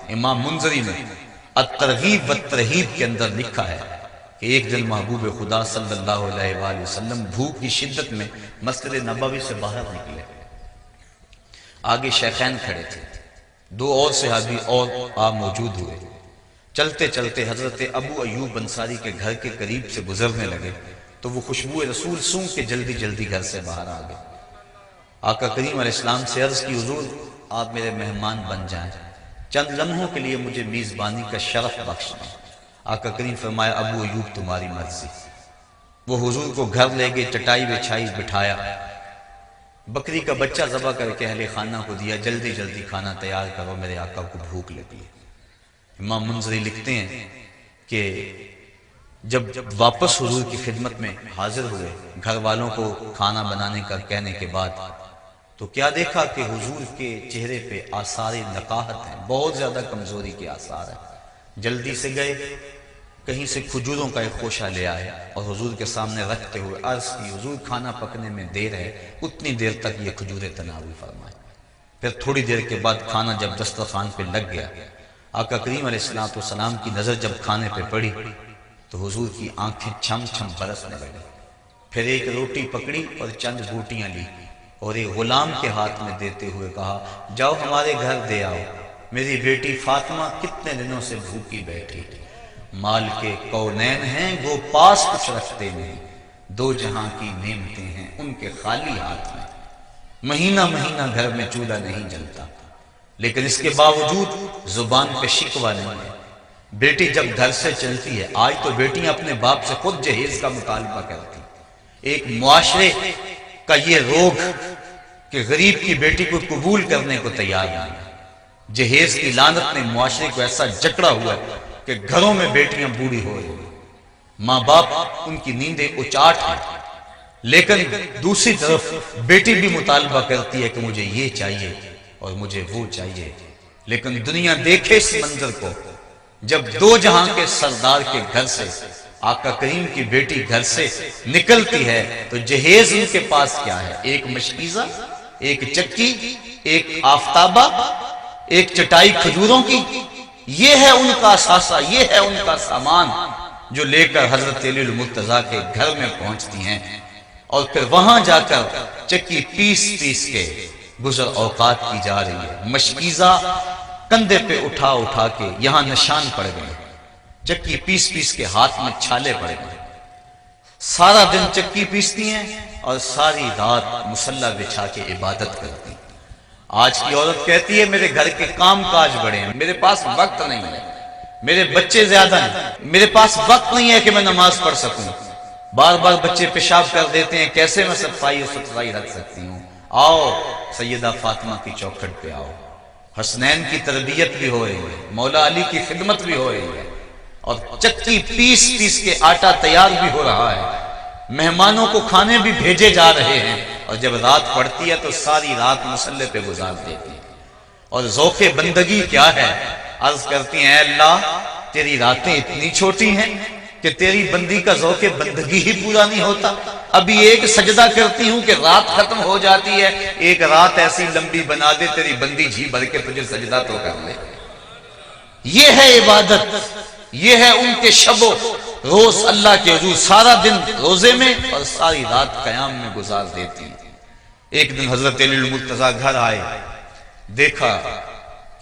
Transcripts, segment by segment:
امام منذری نے الترغیب والترہیب کے اندر لکھا ہے کہ ایک دن محبوب خدا صلی اللہ علیہ وآلہ وسلم بھوک کی شدت میں مسجد نبوی سے باہر نکلے، آگے شیخین کھڑے تھے، دو اور صحابی اور آپ موجود ہوئے، چلتے چلتے حضرت ابو ایوب انصاری کے گھر کے قریب سے گزرنے لگے تو وہ خوشبو رسول سونگ کے جلدی جلدی گھر سے باہر آ گئے۔ آقا کریم علیہ السلام سے عرض کی حضور آپ میرے مہمان بن جائیں، چند لمحوں کے لیے مجھے میزبانی کا شرف بخش دیں۔ آقا کریم فرمایا ابو ایوب تمہاری مرضی۔ وہ حضور کو گھر لے گئے، چٹائی بچھائی، بٹھایا، بکری کا بچہ ذبح کر کے اہل خانہ کو دیا، جلدی جلدی کھانا تیار کرو، میرے آقا کو بھوک لگی ہے۔ امام منذری لکھتے ہیں کہ جب واپس حضور کی خدمت میں حاضر ہوئے، گھر والوں کو کھانا بنانے کا کہنے کے بعد، تو کیا دیکھا کہ حضور کے چہرے پہ آثار نقاہت ہیں، بہت زیادہ کمزوری کے آثار ہیں۔ جلدی سے گئے، کہیں سے کھجوروں کا ایک خوشہ لے آئے اور حضور کے سامنے رکھتے ہوئے عرض کی حضور کھانا پکنے میں دیر ہے، اتنی دیر تک یہ کھجوریں تناول فرمائیں۔ پھر تھوڑی دیر کے بعد کھانا جب دسترخوان پہ لگ گیا، آقا کریم علیہ السلام کی نظر جب کھانے پہ پڑی تو حضور کی آنکھیں چھم چھم برسنے لگی۔ پھر ایک روٹی پکڑی اور چند بوٹیاں لی اور ایک غلام کے ہاتھ میں دیتے ہوئے کہا جاؤ ہمارے گھر دے آؤ، میری بیٹی فاطمہ کتنے دنوں سے بھوکی بیٹھی، مال کے کونین ہیں وہ پاس کچھ رکھتے نہیں، دو جہاں کی نعمتیں ہیں ان کے خالی ہاتھ میں، مہینہ مہینہ گھر میں چولہا نہیں جلتا، لیکن اس کے باوجود زبان پہ شکوہ نہیں ہے۔ بیٹی جب گھر سے چلتی ہے، آج تو بیٹیاں اپنے باپ سے خود جہیز کا مطالبہ کرتی، ایک معاشرے کا یہ روگ کہ غریب کی بیٹی کو قبول کرنے کو تیار نہیں، جہیز کی لعنت نے معاشرے کو ایسا جکڑا ہوا ہے کہ گھروں میں بیٹیاں بوڑھی ہو رہی ہیں، ماں باپ ان کی نیندیں اچاٹ ہیں، لیکن دوسری طرف بیٹی بھی مطالبہ کرتی ہے کہ مجھے یہ چاہیے اور مجھے وہ چاہیے۔ لیکن دنیا دیکھے اس منظر کو، جب دو جہاں کے سردار کے گھر سے آقا کریم کی بیٹی گھر سے نکلتی ہے تو جہیز ان کے پاس کیا ہے؟ ایک مشکیزہ، ایک چکی، ایک آفتابہ، ایک چٹائی کھجوروں کی، یہ ہے ان کا اثاثہ، یہ ہے ان کا سامان جو لے کر حضرت علی المرتضیٰ کے گھر میں پہنچتی ہیں، اور پھر وہاں جا کر چکی پیس پیس کے گزر اوقات کی جا رہی ہے۔ مشکیزہ کندھے پہ اٹھا اٹھا کے یہاں نشان پڑ گئے، چکی پیس پیس کے ہاتھ میں چھالے پڑ گئے، سارا دن چکی پیستی ہیں اور ساری رات مصلی بچھا کے عبادت کرتی ہیں۔ آج کی عورت کہتی ہے میرے گھر کے کام کاج بڑے ہیں، میرے پاس وقت نہیں ہے، میرے بچے زیادہ ہیں، میرے پاس وقت نہیں ہے کہ میں نماز پڑھ سکوں، بار بار بچے پیشاب کر دیتے ہیں، کیسے میں صفائی و ستھرائی رکھ سکتی ہوں؟ آؤ سیدہ فاطمہ کی چوکھٹ پہ آؤ، حسنین کی تربیت بھی ہو رہی ہے، مولا علی کی خدمت بھی ہو رہی ہے، اور چکی پیس پیس کے آٹا تیار بھی ہو رہا ہے، مہمانوں کو کھانے بھی بھیجے جا رہے ہیں، اور جب رات پڑتی ہے تو ساری رات مصلی پہ گزار دیتی ہے۔ اور ذوق بندگی کیا ہے؟ عرض کرتی ہیں اے اللہ تیری راتیں اتنی چھوٹی ہیں کہ تیری بندی کا ذوق بندگی ہی پورا نہیں ہوتا، ابھی ایک سجدہ کرتی ہوں کہ رات ختم ہو جاتی ہے، ایک رات ایسی لمبی بنا دے تیری بندی جی بھر کے تجھے سجدہ تو کر لے۔ یہ ہے عبادت، یہ ہے ان کے شب و روز اللہ کے حضور، سارا دن روزے میں اور ساری رات قیام میں گزار دیتی۔ ایک دن حضرت علی المرتضیٰ گھر آئے، دیکھا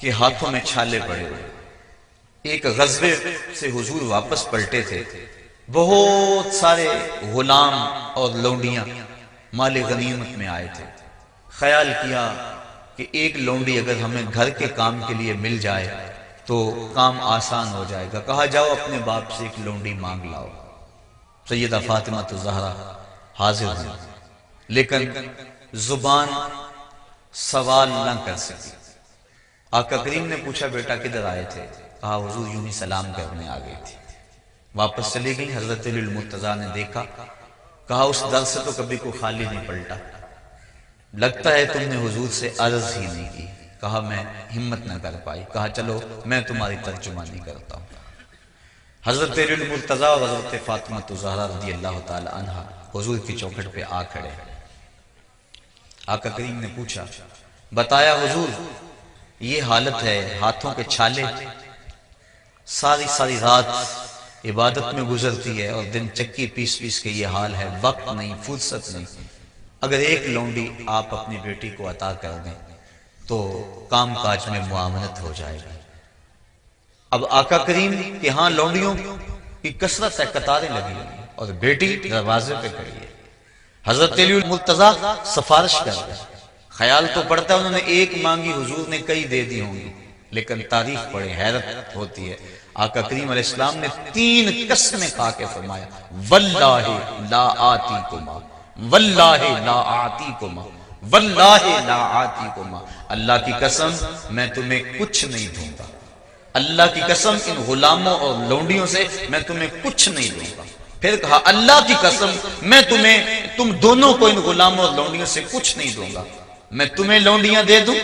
کہ ہاتھوں میں چھالے پڑے ہوئے، ایک غزوے سے حضور واپس پلٹے تھے، بہت سارے غلام اور لونڈیاں مال غنیمت میں آئے تھے، خیال کیا کہ ایک لونڈی اگر ہمیں گھر کے کام کے لیے مل جائے تو کام آسان ہو جائے گا، کہا جاؤ اپنے باپ سے ایک لونڈی مانگ لاؤ۔ سیدہ فاطمہ الزہرا حاضر ہیں، لیکن زبان سوال نہ کر سکی۔ آقا کریم نے پوچھا بیٹا کدھر آئے تھے؟ کہا حضور یوں ہی سلام کرنے آ گئی تھی، واپس چلی گئی۔ حضرت علی المرتضیٰ نے دیکھا، کہا اس در سے تو کبھی کوئی خالی نہیں پلٹا، لگتا ہے تم نے حضور سے عرض ہی نہیں کی۔ کہا میں ہمت نہ کر پائی، کہا چلو میں تمہاری ترجمانی کرتا ہوں۔ حضرت علی المرتضیٰ اور حضرت فاطمہ الزہرا رضی اللہ تعالی عنہ حضور کی چوکھٹ پہ آ کھڑے۔ آقا کریم نے پوچھا، بتایا حضور یہ حالت ہے، ہاتھوں کے چھالے، ساری ساری رات عبادت میں گزرتی ہے اور دن چکی پیس پیس کے یہ حال ہے، وقت نہیں، فرصت نہیں۔ اگر ایک لونڈی آپ اپنی بیٹی کو عطا کر دیں تو کام کاج میں معاونت ہو جائے گی۔ اب آقا کریم کے ہاں لونڈیوں کی کثرت ہے، قطاریں لگی ہوئی ہیں اور بیٹی دروازے پہ کھڑی ہے۔ حضرت علی المرتضیٰ سفارش کر رہے ہیں، خیال تو پڑتا ہے انہوں نے ایک مانگی، حضور نے کئی دے دی ہوں گی، لیکن تاریخ پڑھے حیرت ہوتی ہے۔ آقا کریم علیہ السلام نے 3 قسمیں کھا کے فرمایا، واللہ لا آتیکما، واللہ لا آتیکما، واللہ لا آتیکما، اللہ کی قسم میں تمہیں کچھ نہیں دوں گا، اللہ کی قسم ان غلاموں اور لونڈیوں سے میں تمہیں کچھ نہیں دوں گا۔ پھر کہا اللہ کی قسم میں تم دونوں کو ان غلاموں اور لونڈیوں سے کچھ نہیں دوں گا، میں تمہیں لونڈیاں دے دوں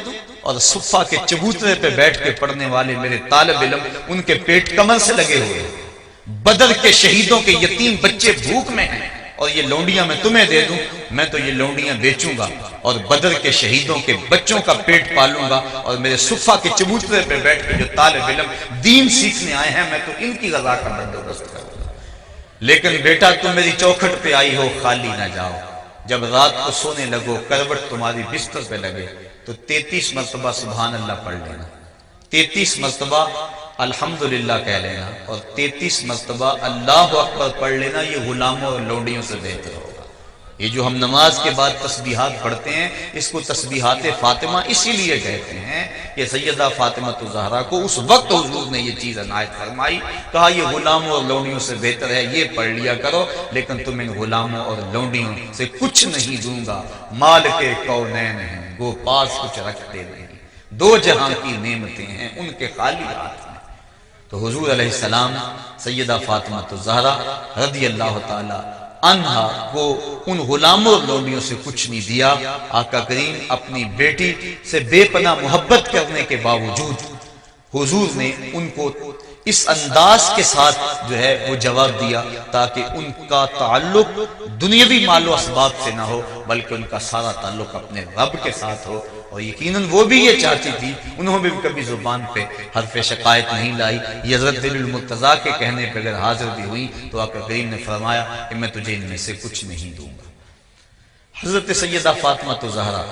اور صفہ کے چبوترے پہ بیٹھ کے پڑھنے والے میرے طالب علم ان کے پیٹ کمر سے لگے ہوئے ہیں، بدر کے شہیدوں کے یتیم بچے بھوک میں ہیں اور یہ لونڈیاں میں تمہیں دے دوں، میں تو یہ لونڈیاں بیچوں گا اور بدر کے شہیدوں کے بچوں کا پیٹ پالوں گا، اور میرے صفہ کے چبوترے پہ بیٹھ کے جو طالب علم دین سیکھنے آئے ہیں میں تو ان کی غذا کا بندوبست کروں گا۔ لیکن بیٹا تم میری چوکھٹ پہ آئی ہو، خالی نہ جاؤ، جب رات کو سونے لگو کروٹ تمہاری بستر پہ لگے تو 33 مرتبہ سبحان اللہ پڑھ لینا، 33 مرتبہ الحمدللہ کہہ لینا اور 33 مرتبہ اللہ اکبر پڑھ لینا، یہ غلاموں اور لونڈیوں سے بہتر ہوگا۔ یہ جو ہم نماز کے بعد تسبیحات پڑھتے ہیں اس کو تسبیحات فاطمہ اسی لیے کہتے ہیں کہ سیدہ فاطمہ الزہرا کو اس وقت حضور نے یہ چیز عنایت فرمائی، کہا یہ غلاموں اور لونڈیوں سے بہتر ہے، یہ پڑھ لیا کرو، لیکن تم ان غلاموں اور لونڈیوں سے کچھ نہیں دوں گا، مال کے کونین ہیں وہ پاس کچھ رکھتے نہیں، 2 جہاں کی نعمتیں ہیں ان کے خالی ہاتھ میں۔ تو حضور علیہ السلام سیدہ فاطمہ الزہرا رضی اللہ تعالی عنہا کو ان غلاموں اور لونڈیوں سے کچھ نہیں دیا۔ آقا کریم اپنی بیٹی سے بے پناہ محبت کرنے کے باوجود حضور نے ان کو اس انداز کے ساتھ جو ہے وہ جواب دیا تاکہ ان کا تعلق دنیاوی مال و اسباب سے نہ ہو بلکہ ان کا سارا تعلق اپنے رب کے ساتھ ہو، اور یقیناً وہ بھی یہ چاہتی تھی، انہوں نے بھی کبھی زبان پہ حرف شکایت نہیں لائی۔ یہ حضرت علی المرتضیٰ کے کہنے پہ اگر حاضر بھی ہوئی تو آقا کریم نے فرمایا کہ میں تجھے ان میں سے کچھ نہیں دوں گا۔ حضرت سیدہ فاطمہ الزہرا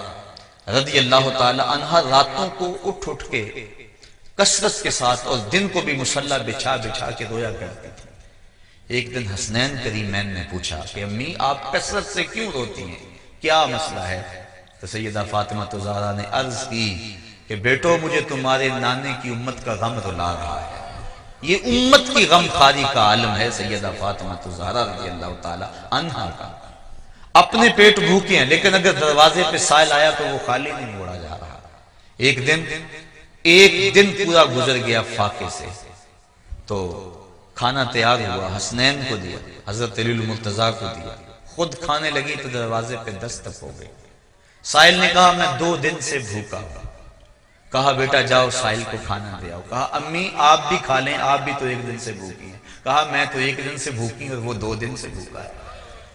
رضی اللہ تعالی عنہا راتوں کو اٹھ اٹھ کے کثرت کے ساتھ اور دن کو بھی مصلی بچھا بچھا کے رویا کرتی تھی۔ ایک دن حسنین کریمین نے پوچھا کہ امی آپ کثرت سے کیوں روتی ہیں، کیا مسئلہ ہے؟ تو سیدہ فاطمہ الزہرا نے عرض کی کہ بیٹو مجھے تمہارے نانے کی امت کا غم رلا رہا ہے، یہ امت کی غم خاری کا عالم ہے سیدہ فاطمہ الزہرا رضی اللہ تعالی عنہا کا۔ اپنے پیٹ بھوکے ہیں لیکن اگر دروازے پہ سائل آیا تو وہ خالی نہیں موڑا جا رہا۔ ایک دن پورا گزر گیا فاقے سے، تو کھانا تیار ہوا، حسنین کو دیا، حضرت علی المرتضیٰ کو دیا، خود کھانے لگی تو دروازے پہ دستک ہو گئی۔ سائل نے کہا میں 2 دن سے بھوکا ہوں۔ کہا بیٹا جاؤ سائل کو کھانا دے آؤ۔ کہا امی آپ بھی کھا لیں، آپ بھی تو 1 دن سے بھوکی ہیں۔ کہا میں تو 1 دن سے بھوکی اور وہ 2 دن سے بھوکا ہے،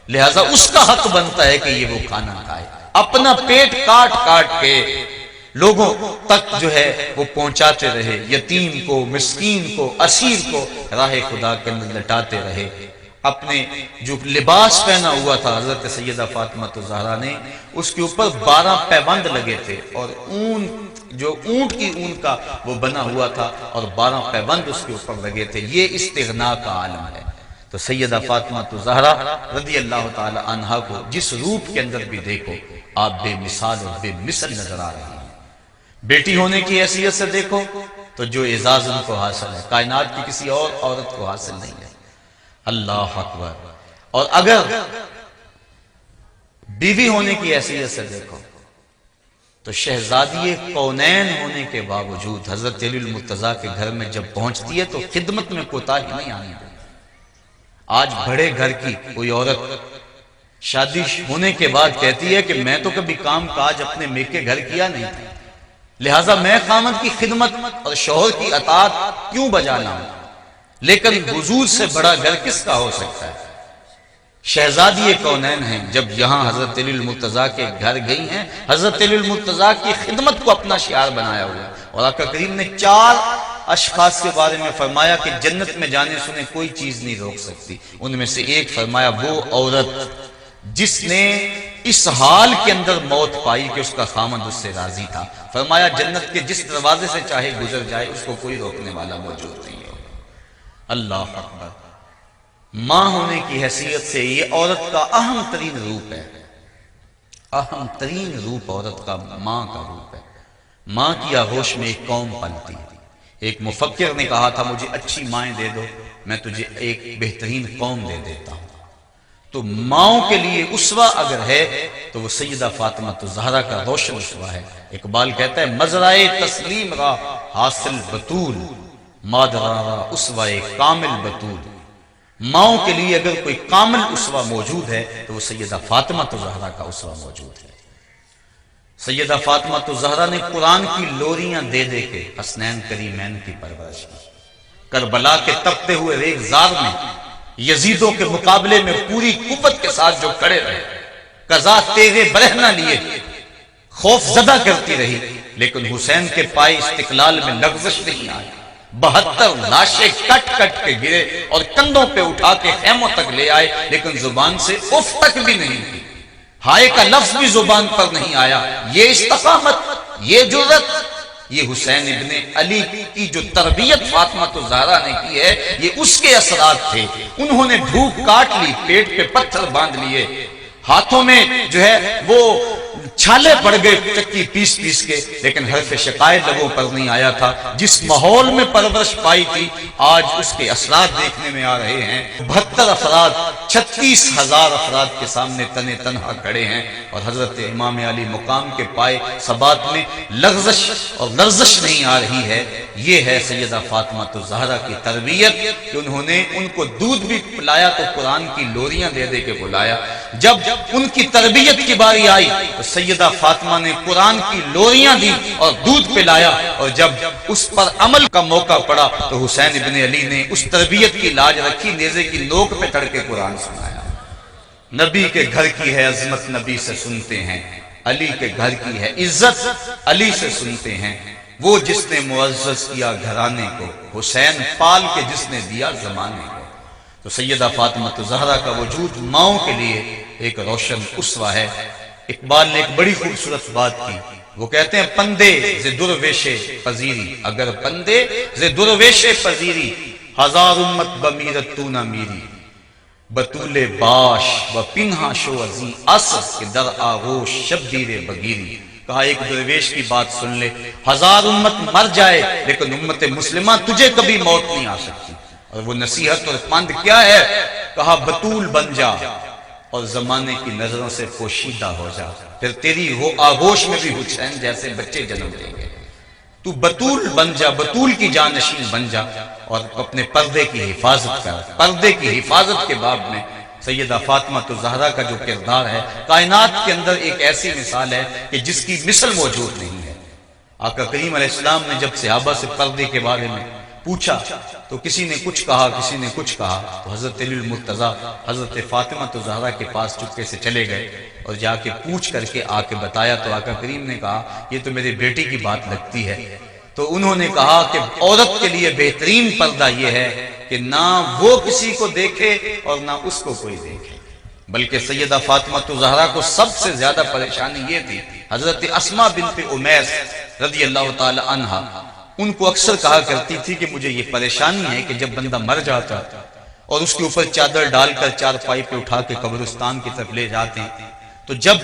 لہٰذا اس کا حق بنتا ہے کہ یہ وہ کھانا کھائے۔ اپنا پیٹ کاٹ کاٹ کے لوگوں تک جو ہے وہ پہنچاتے رہے، یتیم کو، مسکین کو، اسیر کو راہ خدا کے اندر لٹاتے رہے۔ اپنے جو لباس پہنا ہوا تھا حضرت سیدہ فاطمہ الزہرا نے، اس کے اوپر 12 پیبند لگے تھے اور جو اونٹ کی اون کا وہ بنا ہوا تھا اور 12 پیبند اس کے اوپر لگے تھے۔ یہ استغنا کا عالم ہے۔ تو سیدہ فاطمہ الزہرا رضی اللہ تعالی عنہا کو جس روپ کے اندر بھی دیکھو آپ بے مثال اور بے مثل نظر آ رہی ہیں۔ بیٹی ہونے کی حیثیت سے دیکھو تو جو اعزاز ان کو حاصل ہے کائنات کی کسی اور عورت کو حاصل نہیں ہے۔ اللہ اکبر۔ اور اگر بیوی ہونے کی حیثیت سے دیکھو تو شہزادی کونین ہونے کے باوجود حضرت علی المرتضیٰ کے گھر میں جب پہنچتی ہے تو خدمت میں کوتاہی نہیں آنی دے۔ آج بڑے گھر کی کوئی عورت شادی ہونے کے بعد کہتی ہے کہ میں تو کبھی کام کاج اپنے میکے گھر کیا نہیں تھا، لہٰذا میں خامد کی خدمت اور شوہر کی اطاعت کیوں بجا لاؤں؟ لیکن حضور سے بڑا گھر کس کا ہو سکتا ہے؟ شہزادی کونین ہیں، جب یہاں حضرت علی المرتضیٰ کے گھر گئی ہیں، حضرت علی المرتضیٰ کی خدمت کو اپنا شعار بنایا ہوا ہے۔ اور آقا کریم نے 4 اشخاص کے بارے میں فرمایا کہ جنت میں جانے سنے کوئی چیز نہیں روک سکتی، ان میں سے ایک فرمایا وہ عورت جس نے اس حال کے اندر موت پائی کہ اس کا خامند اس سے راضی تھا، فرمایا جنت کے جس دروازے سے چاہے گزر جائے اس کو کوئی روکنے والا موجود نہیں ہوگا۔ اللہ اکبر۔ ماں ہونے کی حیثیت سے یہ عورت کا اہم ترین روپ ہے، اہم ترین روپ عورت کا ماں کا روپ ہے۔ ماں کی آغوش میں ایک قوم پلتی ہے۔ ایک مفکر نے کہا تھا مجھے اچھی مائیں دے دو میں تجھے ایک بہترین قوم دے دیتا ہوں۔ تو ماؤں کے لیے اسوہ اگر ہے تو وہ سیدہ فاطمہ الزہرا کا روشن اسوہ ہے۔ اقبال کہتا ہے مزرعے تسلیم را حاصل بطول، مادرا را اسوہ کامل بطول۔ ماؤں کے لیے اگر کوئی کامل اسوہ موجود ہے تو وہ سیدہ فاطمہ الزہرا کا اسوہ موجود ہے۔ سیدہ فاطمہ الزہرا نے قرآن کی لوریاں دے دے کے حسنین کریمین کی پرورش کی۔ کربلا کے تپتے ہوئے ریگزار میں یزیدوں کے مقابلے میں پوری قوت کے ساتھ جو کھڑے رہے، قضا تیغے برہنہ لیے خوف زدہ کرتی رہی، لیکن حسین کے پائے استقلال میں لغزش نہیں آئی۔ 72 لاشیں کٹ کٹ کے گرے اور کندھوں پہ اٹھا کے خیموں تک لے آئے، لیکن زبان سے اف تک بھی نہیں کی، ہائے کا لفظ بھی زبان پر نہیں آیا۔ یہ استقامت، یہ جرأت، یہ حسین ابن علی کی جو تربیت فاطمہ الزہرا نے کی ہے، یہ اس کے اثرات تھے۔ انہوں نے بھوک کاٹ لی، پیٹ پہ پتھر باندھ لیے، ہاتھوں میں جو ہے وہ چھالے پڑ گئے چکی پیس پیس کے، لیکن حرف شکایت لبوں پر نہیں آیا تھا۔ جس ماحول میں پرورش پائی تھی آج اس کے اثرات دیکھنے میں آ رہے ہیں۔ 72 افراد 36,000 افراد کے سامنے تنے تنہا کھڑے ہیں، اور حضرت امام علی مقام کے پائے ثبات میں لغزش اور لرزش نہیں آ رہی ہے۔ یہ ہے سیدہ فاطمہ الزہرا کی تربیت کہ انہوں نے ان کو دودھ بھی پلایا تو قرآن کی لوریاں دے دے کے بلایا۔ جب ان کی تربیت کی باری آئی تو سیدہ فاطمہ نے قرآن کی لوریاں دی اور دودھ پلایا، اور جب اس پر عمل کا موقع پڑا تو حسین ابن علی نے اس تربیت کی لاج رکھی، نیزے کی نوک پہ چڑھ کے قرآن سنایا۔ نبی کے گھر کی ہے عظمت نبی سے سنتے ہیں، علی کے گھر کی ہے عزت علی سے سنتے ہیں۔ وہ جس نے معزز کیا گھرانے کو، حسین پال کے جس نے دیا زمانے کو۔ تو سیدہ فاطمہ الزہرا کا وجود ماؤں کے لیے ایک روشن اسوہ ہے۔ اقبال نے ایک بڑی خوبصورت بات کی، وہ کہتے ہیں پندے ز درویش پذیری، اگر پندے ز درویش پذیری، ہزار امت بمیرت تو نہ میری، بطول باش و پنہا شو عزی اس کے در آغوش شبدیر بگیری۔ کہا ایک درویش کی بات سن لے، 1000 امت مر جائے لیکن امت مسلمہ تجھے کبھی موت نہیں آ سکتی۔ اور وہ نصیحت اور پند کیا ہے؟ کہا بطول بن جا اور زمانے کی نظروں سے پوشیدہ ہو جا، پھر تیری وہ آغوش میں بھی حسین جیسے بچے جنم دیں گے۔ تو بطول بن جا، بطول کی جانشین بن جا، اور اپنے پردے کی حفاظت کر۔ پردے کی حفاظت کے باب میں سیدہ فاطمہ الزہرا کا جو کردار ہے، کائنات کے اندر ایک ایسی مثال ہے کہ جس کی مثل موجود نہیں ہے۔ آقا کریم علیہ السلام نے جب صحابہ سے پردے کے بارے میں پوچھا تو کسی نے کچھ کہا، کسی نے کچھ کہا، تو حضرت علی المرتضیٰ حضرت فاطمہ الزہرا کے پاس چپکے سے چلے گئے اور جا کے پوچھ کر کے آ کے بتایا، تو آقا کریم نے کہا یہ تو میرے بیٹے کی بات لگتی ہے۔ تو انہوں نے کہا کہ عورت کے لیے بہترین پردہ یہ ہے کہ نہ وہ کسی کو دیکھے اور نہ اس کو کوئی دیکھے، بلکہ سیدہ فاطمہ الزہرا کو سب سے زیادہ پریشانی یہ تھی۔ حضرت اسماء بنت امیس رضی اللہ تعالی عنہا ان کو اکثر کہا کرتی تھی کہ مجھے یہ پریشانی ہے کہ جب بندہ مر جاتا اور اس کے اوپر چادر ڈال کر چارپائی پہ اٹھا کے قبرستان کی طرف لے جاتے ہیں تو جب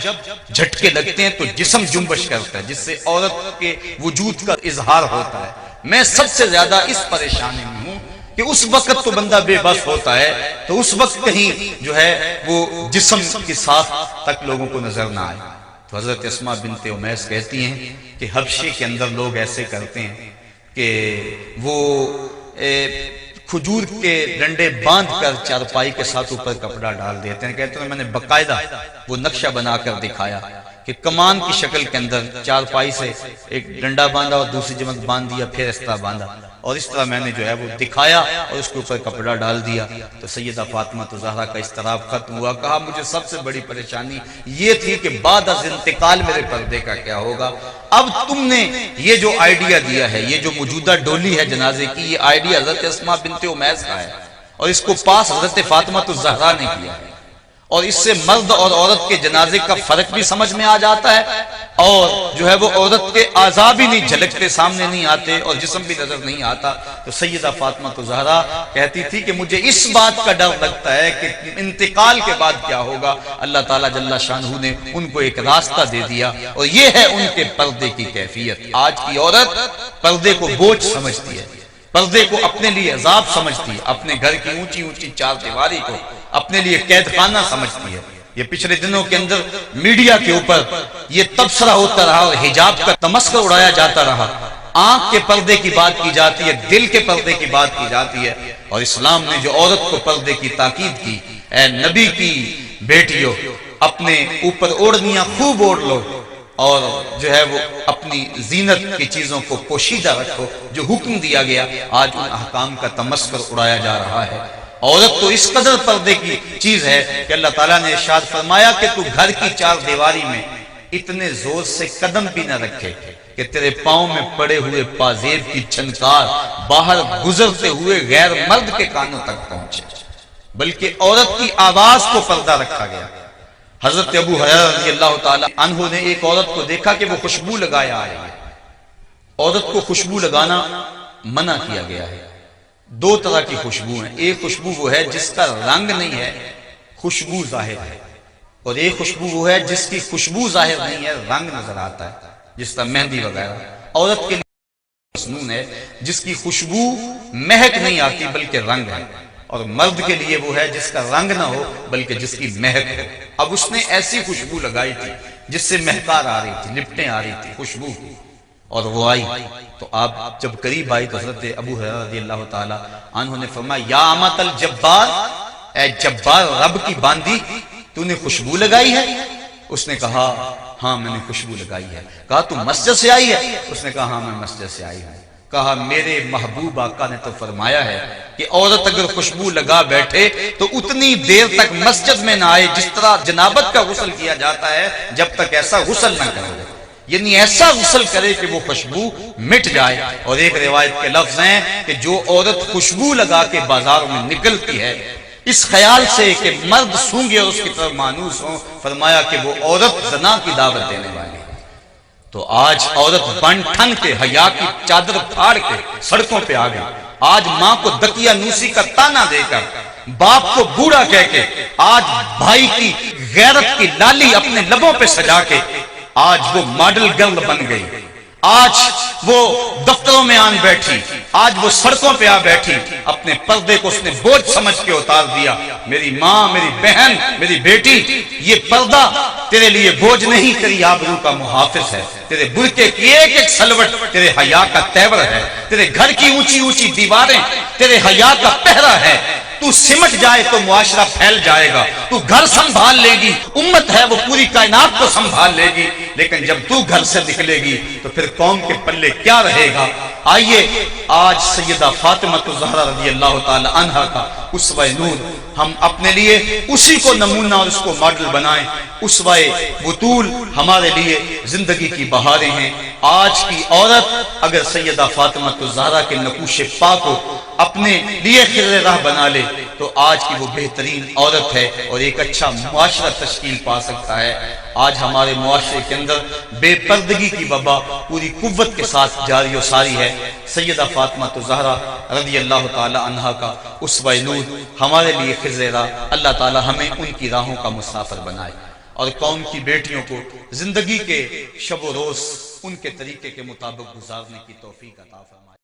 جھٹکے لگتے ہیں تو جسم جنبش کرتا ہے، جس سے عورت کے وجود کا اظہار ہوتا ہے۔ میں سب سے زیادہ اس پریشانی میں ہوں کہ اس وقت تو بندہ بے بس ہوتا ہے تو اس وقت کہیں جو ہے وہ جسم کی ساخت تک لوگوں کو نظر نہ آئے۔ تو حضرت اسماء بنت امیس کہتی ہیں کہ حبشے کے اندر لوگ ایسے کرتے ہیں کہ وہ کھجور کے ڈنڈے باندھ کر چارپائی کے ساتھ اوپر کپڑا ڈال دیتے ہیں۔ کہتے ہیں میں نے باقاعدہ وہ نقشہ بنا کر دکھایا کہ کمان کی شکل کے اندر چارپائی سے ایک ڈنڈا باندھا اور دوسری جمع باندھ دیا، پھر اس طرح باندھا، اور اس طرح میں نے جو ہے وہ دکھایا اور اس کے اوپر کپڑا ڈال دیا تو سیدہ فاطمہ زہرا کا اضطراب ختم ہوا۔ کہا مجھے سب سے بڑی پریشانی یہ تھی کہ بعد از انتقال میرے پردے کا کیا ہوگا۔ اب تم نے یہ جو آئیڈیا دیا ہے، یہ جو موجودہ ڈولی ہے جنازے کی، یہ آئیڈیا حضرت اسماء بنت امیس کا ہے اور اس کو پاس حضرت فاطمہ زہرا نے کیا ہے، اور اس سے مرد اور عورت کے جنازے کا فرق بھی سمجھ میں آ جاتا ہے، اور جو ہے وہ عورت کے اعضاء بھی نہیں جھلکتے، سامنے نہیں آتے، اور جسم بھی نظر نہیں آتا۔ تو سیدہ فاطمہ زہرا کہتی تھی کہ مجھے اس بات کا ڈر لگتا ہے کہ انتقال کے بعد کیا ہوگا۔ اللہ تعالیٰ جل شانہ نے ان کو ایک راستہ دے دیا، اور یہ ہے ان کے پردے کی کیفیت۔ آج کی عورت پردے کو بوجھ سمجھتی ہے، پردے کو اپنے لیے عذاب سمجھتی ہے، اپنے گھر کی اونچی اونچی چار دیواری کو اپنے لیے قید خانہ سمجھتی ہے۔ یہ پچھلے دنوں کے اندر میڈیا کے اوپر یہ تبصرہ ہوتا رہا اور حجاب کا تمسخر اڑایا جاتا رہا۔ آنکھ کے پردے کی بات کی جاتی ہے، دل کے پردے کی بات کی جاتی ہے، اور اسلام نے جو عورت کو پردے کی تاکید کی، اے نبی کی بیٹیوں اپنے اوپر اوڑھنیاں خوب اوڑھ لو، اور جو ہے وہ اپنی زینت کی چیزوں کو پوشیدہ رکھو، جو حکم دیا گیا۔ آج ان احکام کا تمسخر اڑایا جا رہا ہے۔ عورت تو اس قدر پردے کی چیز ہے کہ اللہ تعالیٰ نے ارشاد فرمایا کہ تو گھر کی چار دیواری میں اتنے زور سے قدم بھی نہ رکھے کہ تیرے پاؤں میں پڑے ہوئے پازیب کی چھنکار باہر گزرتے ہوئے غیر مرد کے کانوں تک پہنچے، بلکہ عورت کی آواز کو پردہ رکھا گیا۔ حضرت ابو ہریرہ رضی اللہ تعالی عنہ نے ایک عورت کو دیکھا کہ وہ خوشبو لگایا آ رہی ہے۔ عورت کو خوشبو لگانا منع کیا گیا ہے۔ دو طرح کی خوشبو ہیں، ایک خوشبو وہ ہے جس کا رنگ نہیں ہے، خوشبو ظاہر ہے، اور ایک خوشبو وہ ہے جس کی خوشبو ظاہر نہیں ہے، رنگ نظر آتا ہے، جس طرح مہندی وغیرہ۔ عورت کے لیے مسنون ہے جس کی خوشبو مہک نہیں آتی بلکہ رنگ ہے، اور مرد کے لیے وہ ہے جس کا رنگ نہ ہو بلکہ جس کی مہک ہو۔ اب اس نے ایسی خوشبو لگائی تھی جس سے مہکار آ رہی تھی، لپٹیں آ رہی تھی خوشبو، اور وہ آئی تو آپ جب قریب آئی تو حضرت ابو ہریرہ رضی اللہ تعالی عنہ نے فرمایا یا امۃ الجبار، اے جبار رب کی باندی، تو نے خوشبو لگائی ہے؟ اس نے کہا ہاں میں نے خوشبو لگائی ہے۔ کہا تو مسجد سے آئی ہے؟ اس نے کہا ہاں میں مسجد سے آئی ہوں۔ کہا میرے محبوب آقا نے تو فرمایا ہے کہ عورت اگر خوشبو لگا بیٹھے تو اتنی دیر تک مسجد میں نہ آئے جس طرح جنابت کا غسل کیا جاتا ہے، جب تک ایسا غسل نہ کرے، یعنی ایسا غسل کرے کہ وہ خوشبو مٹ جائے۔ اور ایک روایت کے لفظ ہیں کہ جو عورت خوشبو لگا کے بازاروں میں نکلتی ہے اس خیال سے کہ مرد سونگے اور اس کی طرف مانوس ہوں، فرمایا کہ وہ عورت زنا کی دعوت دینے والی ہے۔ تو آج عورت بن ٹھن کے حیا کی چادر پھاڑ کے سڑکوں پہ آ گئی۔ آج ماں کو دکیا نوسی کا تانا دے کر، باپ کو بوڑھا کہہ کے، آج بھائی کی غیرت کی لالی اپنے لبوں پہ سجا کے آج وہ ماڈل گرل بن گئی، آج وہ دفتروں میں آن بیٹھی، آج وہ سڑکوں پہ آ بیٹھی، اپنے پردے کو اس نے بوجھ سمجھ کے اتار دیا۔ میری ماں، میری بہن، میری بیٹی، یہ پردہ تیرے لیے بوجھ نہیں، تیری آبرو کا محافظ ہے، تیرے برقعے کی ایک ایک سلوٹ تیرے حیا کا تیور ہے، تیرے گھر کی اونچی اونچی دیواریں تیرے حیا کا پہرا ہے۔ تو سمٹ جائے تو معاشرہ پھیل جائے گا، تو گھر سنبھال لے گی، امت ہے وہ پوری کائنات کو سنبھال لے گی، لیکن جب تو گھر سے نکلے گی تو پھر قوم کے پلے کیا رہے گا؟ آئیے آج سیدہ فاطمہ زہرا رضی اللہ تعالی عنہا کا اسوہ نور ہم اپنے لیے اسی کو نمونہ اور اس کو ماڈل بنائیں۔ اسوہ بطول ہمارے لیے زندگی کی بہاریں ہیں۔ آج کی عورت اگر سیدہ فاطمہ زہرا کے نقوش پا کو اپنے لیے خضر راہ بنا لے تو آج کی وہ بہترین عورت ہے اور ایک اچھا معاشرہ تشکیل پا سکتا ہے۔ آج ہمارے معاشرے کے اندر بے پردگی کی وبا پوری قوت کے ساتھ جاری و ساری ہے۔ سیدہ فاطمہ زہرا رضی اللہ تعالی عنہا کا اسوہ نور ہمارے لیے خضر راہ، اللہ تعالی ہمیں ان کی راہوں کا مسافر بنائے اور قوم کی بیٹیوں کو زندگی کے شب و روز ان کے طریقے کے مطابق گزارنے کی توفیق عطا فرمائے۔